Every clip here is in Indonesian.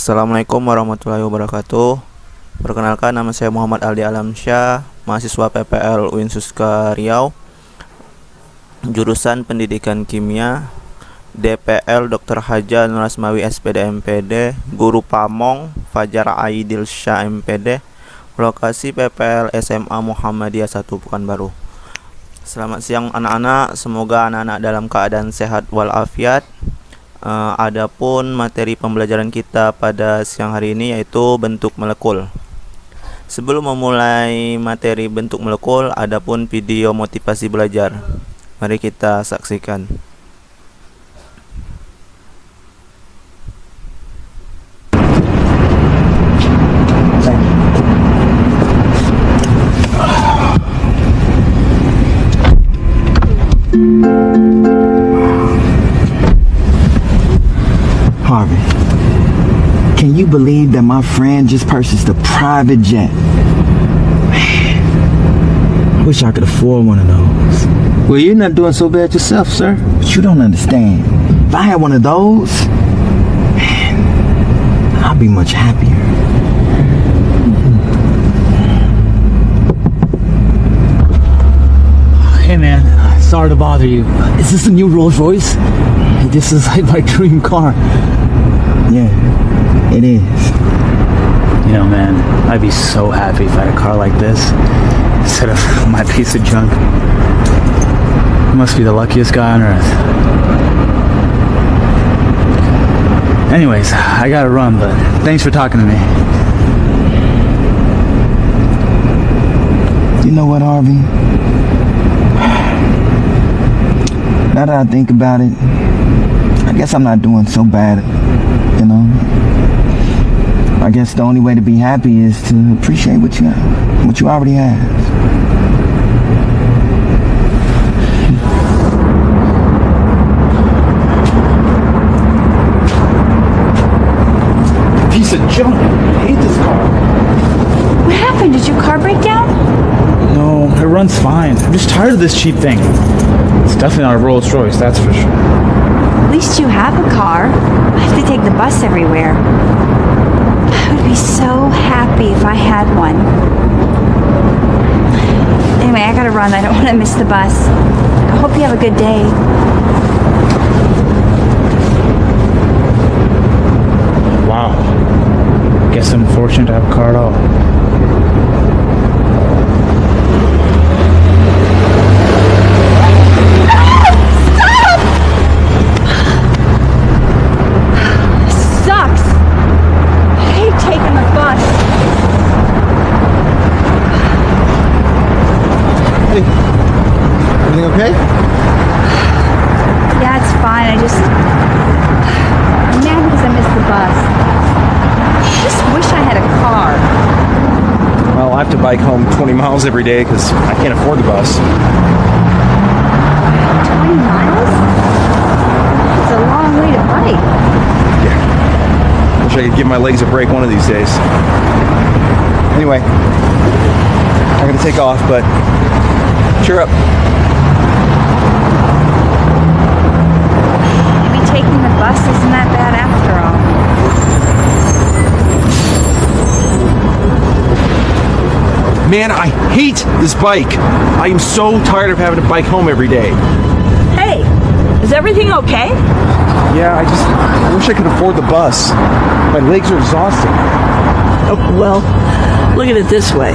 Assalamualaikum warahmatullahi wabarakatuh. Perkenalkan, nama saya Muhammad Aldi Alamsyah, mahasiswa PPL UIN Suska Riau, jurusan Pendidikan Kimia, DPL Dr. Haja Nur Asmawi SPD MPD, Guru Pamong Fajar Aidil Syah MPD, lokasi PPL SMA Muhammadiyah 1 Pekanbaru. Selamat siang anak-anak, semoga anak-anak dalam keadaan sehat walafiat. Adapun materi pembelajaran kita pada siang hari ini yaitu bentuk molekul. Sebelum memulai materi bentuk molekul, adapun video motivasi belajar. Mari kita saksikan. Harvey, can you believe that my friend just purchased a private jet? Man, I wish I could afford one of those. Well, you're not doing so bad yourself, sir. But you don't understand. If I had one of those, man, I'd be much happier. Hey, man. Sorry to bother you. Is this a new Rolls Royce? This is like my dream car. Yeah, it is. You know, man, I'd be so happy if I had a car like this instead of my piece of junk. I must be the luckiest guy on earth. Anyways, I gotta run, but thanks for talking to me. You know what, Harvey? Now that I think about it, I guess I'm not doing so bad, you know. I guess the only way to be happy is to appreciate what you already have. Piece of junk. I hate this car. What happened? Did your car break down? No, it runs fine. I'm just tired of this cheap thing. It's definitely not a Rolls Royce, that's for sure. At least you have a car. I have to take the bus everywhere. I would be so happy if I had one. Anyway, I gotta run. I don't want to miss the bus. I hope you have a good day. Wow. Guess I'm fortunate to have a car at all. Sucks. I hate taking the bus. Hey, everything okay? Yeah, it's fine. I'm mad because I missed the bus. I just wish I had a car. Well, I have to bike home 20 miles every day because I can't afford the bus. 20 miles? It's a long way to bike. Wish I could give my legs a break one of these days. Anyway, I'm gonna take off, but cheer up. Maybe taking the bus isn't that bad after all. Man, I hate this bike. I am so tired of having to bike home every day. Hey, is everything okay? Yeah, I wish I could afford the bus. My legs are exhausted. Oh, well, look at it this way.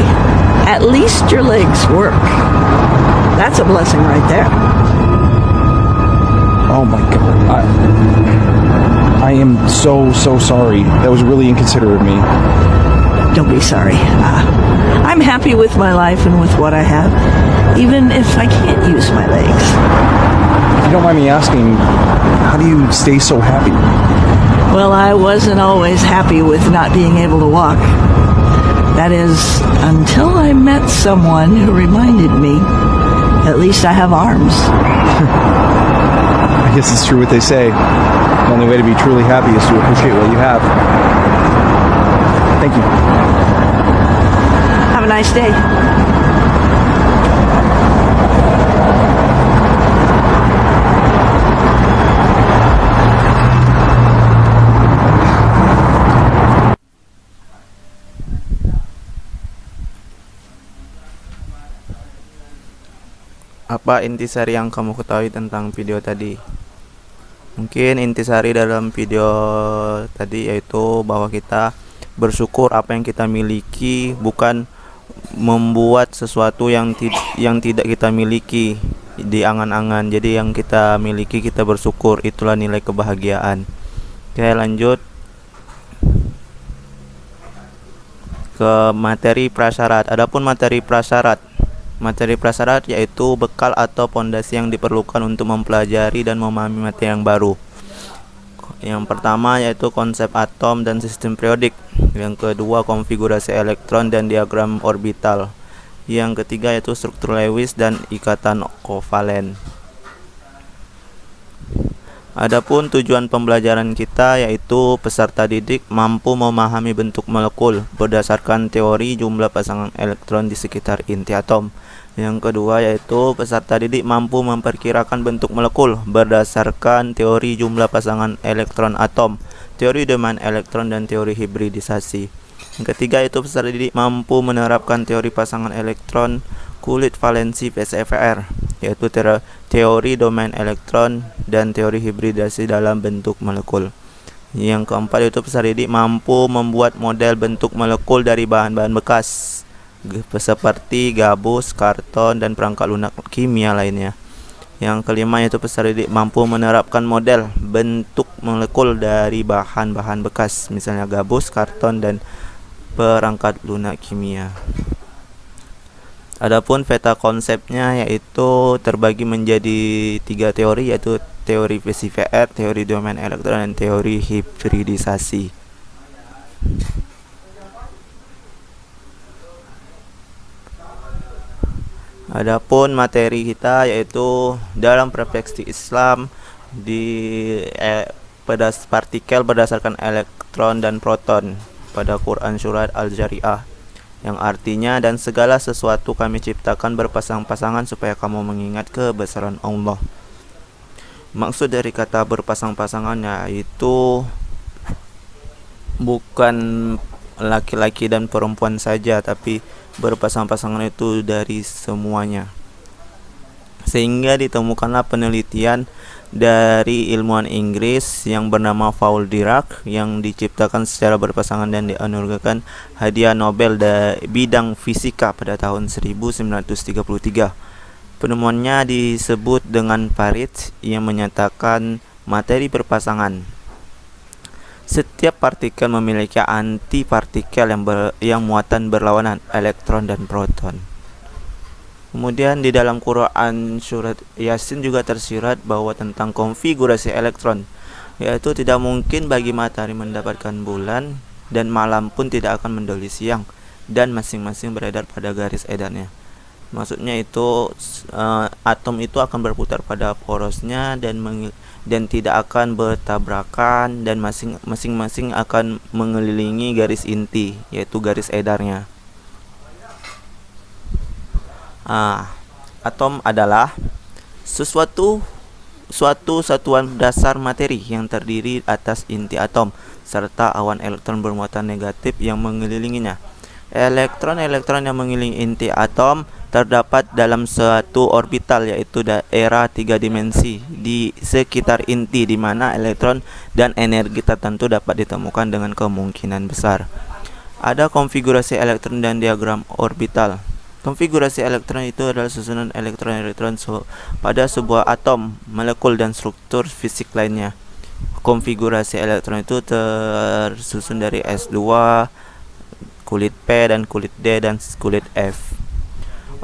At least your legs work. That's a blessing right there. Oh my god. I am so sorry. That was really inconsiderate of me. Don't be sorry. I'm happy with my life and with what I have, even if I can't use my legs. If you don't mind me asking, how do you stay so happy? Well, I wasn't always happy with not being able to walk. That is, until I met someone who reminded me, at least I have arms. I guess it's true what they say. The only way to be truly happy is to appreciate what you have. Thank you. Have a nice day. Apa intisari yang kamu ketahui tentang video tadi? Mungkin intisari dalam video tadi yaitu bahwa kita bersyukur apa yang kita miliki, bukan membuat sesuatu yang tidak kita miliki di angan-angan. Jadi yang kita miliki kita bersyukur, itulah nilai kebahagiaan. Oke, lanjut ke materi prasyarat. Adapun materi prasyarat yaitu bekal atau pondasi yang diperlukan untuk mempelajari dan memahami materi yang baru. Yang pertama yaitu konsep atom dan sistem periodik. Yang kedua konfigurasi elektron dan diagram orbital. Yang ketiga yaitu struktur Lewis dan ikatan kovalen. Adapun tujuan pembelajaran kita yaitu peserta didik mampu memahami bentuk molekul berdasarkan teori jumlah pasangan elektron di sekitar inti atom. Yang kedua yaitu peserta didik mampu memperkirakan bentuk molekul berdasarkan teori jumlah pasangan elektron atom, teori domain elektron dan teori hibridisasi. Yang ketiga yaitu peserta didik mampu menerapkan teori pasangan elektron kulit valensi PCVR, yaitu teori domain elektron dan teori hibridasi dalam bentuk molekul. Yang keempat yaitu peserta didik mampu membuat model bentuk molekul dari bahan-bahan bekas seperti gabus, karton, dan perangkat lunak kimia lainnya. Yang kelima yaitu peserta didik mampu menerapkan model bentuk molekul dari bahan-bahan bekas, misalnya gabus, karton, dan perangkat lunak kimia. Adapun peta konsepnya yaitu terbagi menjadi 3 teori, yaitu teori PCVR, teori domain elektron, dan teori hibridisasi. Adapun materi kita yaitu dalam perspektif Islam di partikel berdasarkan elektron dan proton pada Quran surat Al-Jariyah, yang artinya dan segala sesuatu kami ciptakan berpasang-pasangan supaya kamu mengingat kebesaran Allah. Maksud dari kata berpasang-pasangan yaitu bukan laki-laki dan perempuan saja, tapi berpasang-pasangan itu dari semuanya. Sehingga ditemukanlah penelitian dari ilmuwan Inggris yang bernama Paul Dirac yang diciptakan secara berpasangan dan dianugerahkan hadiah Nobel dari bidang fisika pada tahun 1933. Penemuannya disebut dengan Parit yang menyatakan materi berpasangan. Setiap partikel memiliki antipartikel yang muatan berlawanan, elektron dan proton. Kemudian di dalam Quran surat Yasin juga tersirat bahwa tentang konfigurasi elektron, yaitu tidak mungkin bagi matahari mendapatkan bulan dan malam pun tidak akan mendahului siang, dan masing-masing beredar pada garis edarnya. Maksudnya itu atom itu akan berputar pada porosnya dan tidak akan bertabrakan, dan masing-masing akan mengelilingi garis inti, yaitu garis edarnya. Atom adalah suatu satuan dasar materi yang terdiri atas inti atom serta awan elektron bermuatan negatif yang mengelilinginya. Elektron-elektron yang mengelilingi inti atom terdapat dalam suatu orbital, yaitu daerah 3 dimensi di sekitar inti, di mana elektron dan energi tertentu dapat ditemukan dengan kemungkinan besar. Ada konfigurasi elektron dan diagram orbital. Konfigurasi elektron itu adalah susunan elektron-elektron pada sebuah atom, molekul, dan struktur fisik lainnya. Konfigurasi elektron itu tersusun dari S2, kulit P dan kulit D dan kulit F.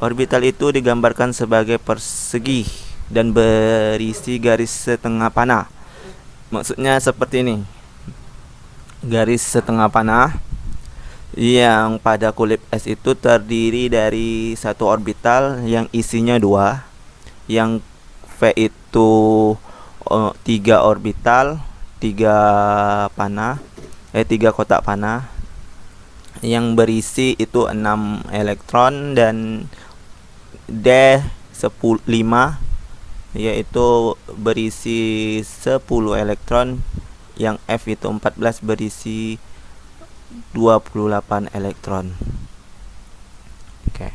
Orbital itu digambarkan sebagai persegi dan berisi garis setengah panah. Maksudnya seperti ini. Garis setengah panah yang pada kulit S itu terdiri dari satu orbital yang isinya 2, yang V itu 3 orbital, 3 kotak panah yang berisi itu 6 elektron, dan D 5 yaitu berisi 10 elektron, yang F itu 14 berisi 28 elektron. Oke.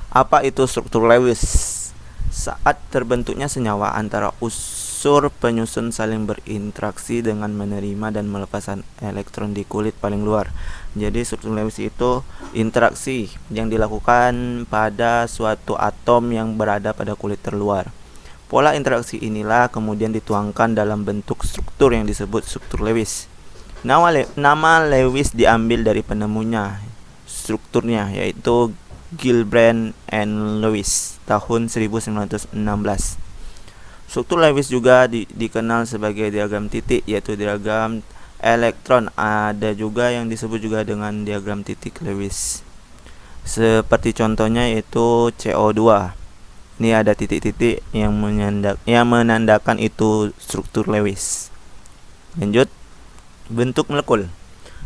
Apa itu struktur Lewis? Saat terbentuknya senyawa, antara unsur penyusun saling berinteraksi dengan menerima dan melepaskan elektron di kulit paling luar. Jadi struktur Lewis itu interaksi yang dilakukan pada suatu atom yang berada pada kulit terluar. Pola interaksi inilah kemudian dituangkan dalam bentuk struktur yang disebut struktur Lewis. Nama Lewis diambil dari penemunya strukturnya, yaitu Gilbrand and Lewis tahun 1916. Struktur Lewis juga dikenal sebagai diagram titik, yaitu diagram elektron. Ada juga yang disebut juga dengan diagram titik Lewis. Seperti contohnya yaitu CO2. Ini ada titik-titik yang menandakan itu struktur Lewis. Lanjut, bentuk molekul.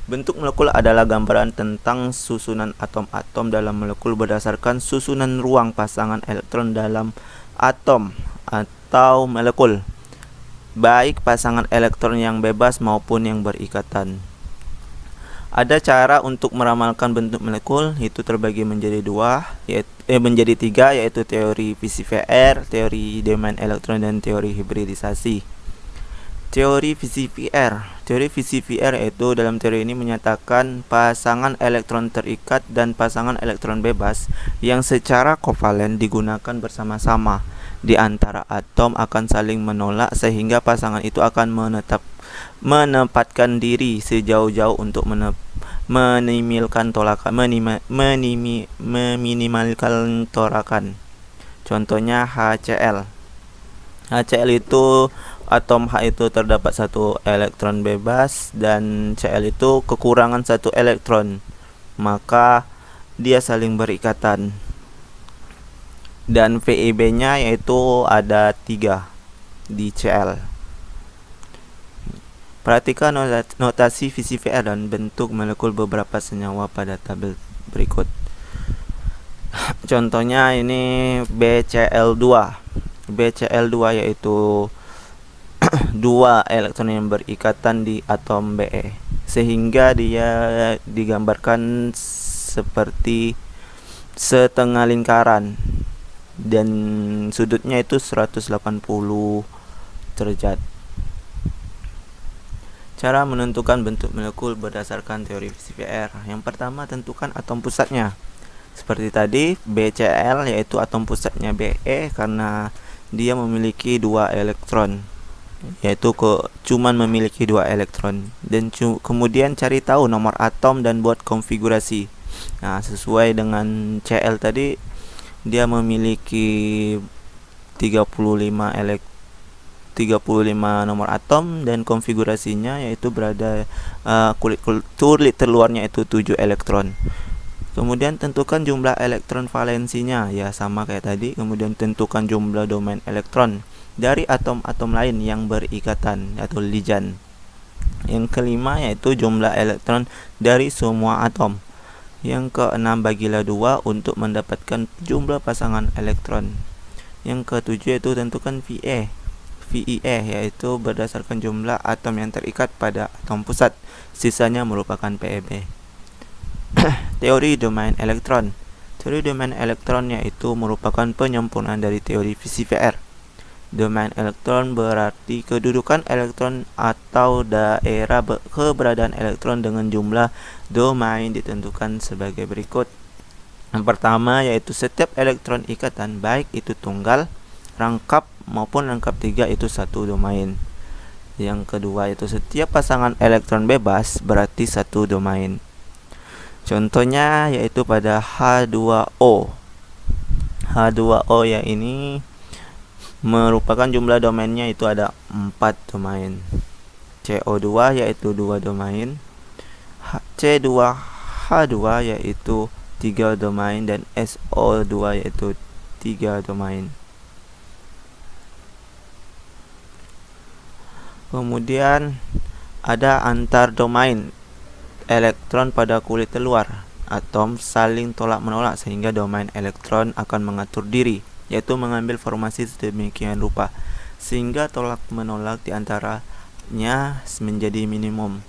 Bentuk molekul adalah gambaran tentang susunan atom-atom dalam molekul berdasarkan susunan ruang pasangan elektron dalam atom atau molekul, baik pasangan elektron yang bebas maupun yang berikatan. Ada cara untuk meramalkan bentuk molekul, itu terbagi menjadi tiga, yaitu teori VCVR, teori domain elektron, dan teori hibridisasi. Teori VCVR yaitu dalam teori ini menyatakan pasangan elektron terikat dan pasangan elektron bebas yang secara kovalen digunakan bersama-sama di antara atom akan saling menolak, sehingga pasangan itu akan menempatkan diri sejauh-jauh untuk meminimalkan torakan. Contohnya HCl. HCl itu atom H itu terdapat satu elektron bebas dan Cl itu kekurangan satu elektron, maka dia saling berikatan. Dan VEB nya yaitu ada 3 di Cl. Perhatikan notasi VCVR dan bentuk molekul beberapa senyawa pada tabel berikut. Contohnya ini BCl2. BCl2 yaitu 2 elektron yang berikatan di atom Be, sehingga dia digambarkan seperti setengah lingkaran dan sudutnya itu 180 derajat. Cara menentukan bentuk molekul berdasarkan teori VCVR. Yang pertama, tentukan atom pusatnya. Seperti tadi, BCl yaitu atom pusatnya Be karena dia memiliki 2 elektron, yaitu cuman memiliki 2 elektron. Dan kemudian cari tahu nomor atom dan buat konfigurasi. Nah, sesuai dengan Cl tadi, dia memiliki 35 nomor atom dan konfigurasinya yaitu berada kulit terluarnya itu 7 elektron. Kemudian tentukan jumlah elektron valensinya, ya sama kayak tadi. Kemudian tentukan jumlah domain elektron dari atom-atom lain yang berikatan atau ligan. Yang kelima yaitu jumlah elektron dari semua atom. Yang keenam, bagilah 2 untuk mendapatkan jumlah pasangan elektron. Yang ketujuh yaitu tentukan VE yaitu berdasarkan jumlah atom yang terikat pada atom pusat. Sisanya merupakan PEB. Teori domain elektron. Teori domain elektron yaitu merupakan penyempurnaan dari teori VCVR. Domain elektron berarti kedudukan elektron atau daerah keberadaan elektron dengan jumlah domain ditentukan sebagai berikut. Yang pertama yaitu setiap elektron ikatan, baik itu tunggal, rangkap maupun rangkap 3, itu satu domain. Yang kedua yaitu setiap pasangan elektron bebas berarti satu domain. Contohnya yaitu pada H2O. H2O ya ini merupakan jumlah domainnya itu ada 4 domain. CO2 yaitu 2 domain, C2H2 yaitu 3 domain, dan SO2 yaitu 3 domain. Kemudian ada antar domain elektron pada kulit terluar. Atom saling tolak menolak sehingga domain elektron akan mengatur diri, yaitu mengambil formasi sedemikian rupa sehingga tolak menolak diantaranya menjadi minimum.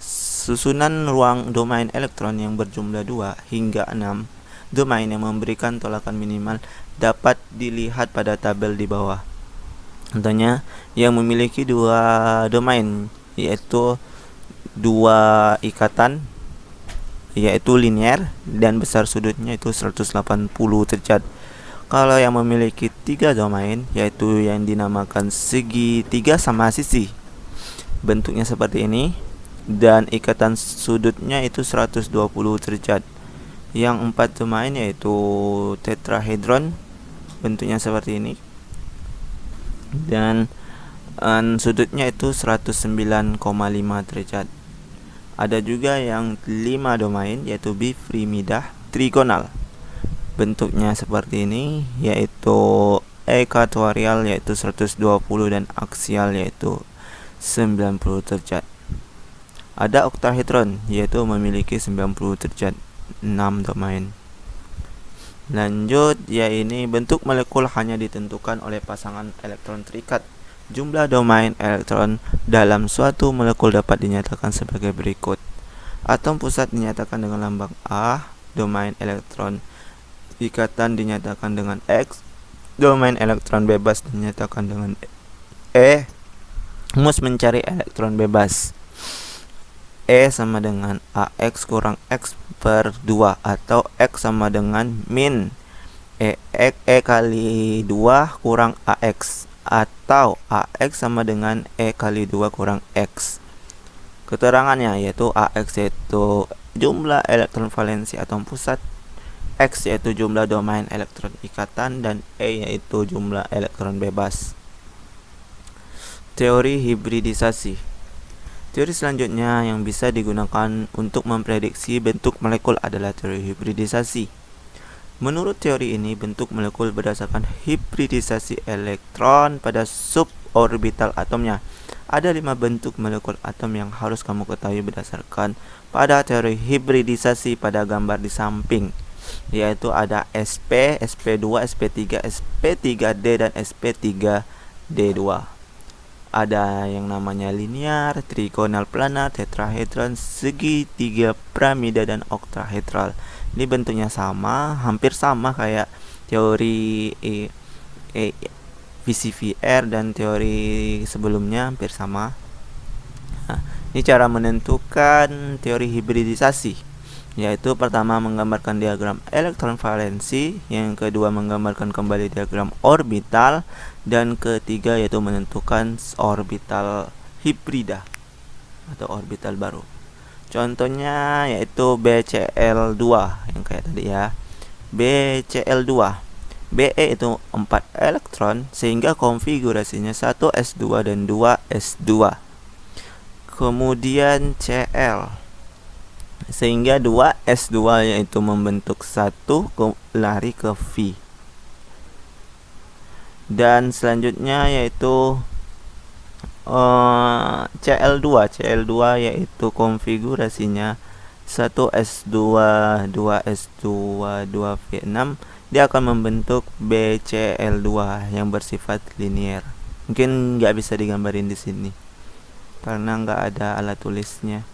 Susunan ruang domain elektron yang berjumlah 2 hingga 6 domain yang memberikan tolakan minimal dapat dilihat pada tabel di bawah. Contohnya, yang memiliki dua domain, yaitu dua ikatan, yaitu linear, dan besar sudutnya itu 180 derajat. Kalau yang memiliki tiga domain, yaitu yang dinamakan segitiga sama sisi, bentuknya seperti ini, dan ikatan sudutnya itu 120 derajat. Yang empat domain yaitu tetrahedron, bentuknya seperti ini, dan sudutnya itu 109,5 derajat. Ada juga yang 5 domain yaitu bifrimidah trigonal, bentuknya seperti ini, yaitu ekuatorial yaitu 120 dan aksial yaitu 90 derajat. Ada oktahedron yaitu memiliki 90 derajat, 6 domain. Lanjut, ini bentuk molekul hanya ditentukan oleh pasangan elektron terikat. Jumlah domain elektron dalam suatu molekul dapat dinyatakan sebagai berikut. Atom pusat dinyatakan dengan lambang A, domain elektron ikatan dinyatakan dengan X, domain elektron bebas dinyatakan dengan E. Rumus mencari elektron bebas. E sama dengan AX kurang X per 2, atau X sama dengan min E kali 2 kurang AX, atau AX sama dengan E kali 2 kurang X. Keterangannya yaitu AX yaitu jumlah elektron valensi atom pusat, X yaitu jumlah domain elektron ikatan, dan E yaitu jumlah elektron bebas. Teori hibridisasi. Teori selanjutnya yang bisa digunakan untuk memprediksi bentuk molekul adalah teori hibridisasi. Menurut teori ini, bentuk molekul berdasarkan hibridisasi elektron pada suborbital atomnya. Ada 5 bentuk molekul atom yang harus kamu ketahui berdasarkan pada teori hibridisasi pada gambar di samping, yaitu ada sp, sp2, sp3, sp3d, dan sp3d2. Ada yang namanya linear, trigonal, planar, tetrahedron, segitiga, piramida, dan oktahedral. Ini bentuknya sama, hampir sama kayak teori VCVR dan teori sebelumnya, hampir sama. Nah, ini cara menentukan teori hibridisasi, yaitu pertama menggambarkan diagram elektron valensi, yang kedua menggambarkan kembali diagram orbital, dan ketiga yaitu menentukan orbital hibrida atau orbital baru. Contohnya yaitu BCl2 yang kayak tadi ya. BCl2, Be itu 4 elektron sehingga konfigurasinya 1s2 dan 2s2. Kemudian Cl sehingga 2s2 yaitu membentuk 1 lari ke V. Dan selanjutnya yaitu Cl2 yaitu konfigurasinya 1s2 2s2 2v6, dia akan membentuk BCl2 yang bersifat linear. Mungkin nggak bisa digambarin di sini karena nggak ada alat tulisnya.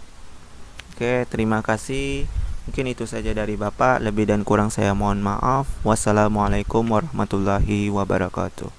Oke, terima kasih. Mungkin itu saja dari Bapak. Lebih dan kurang saya mohon maaf. Wassalamualaikum warahmatullahi wabarakatuh.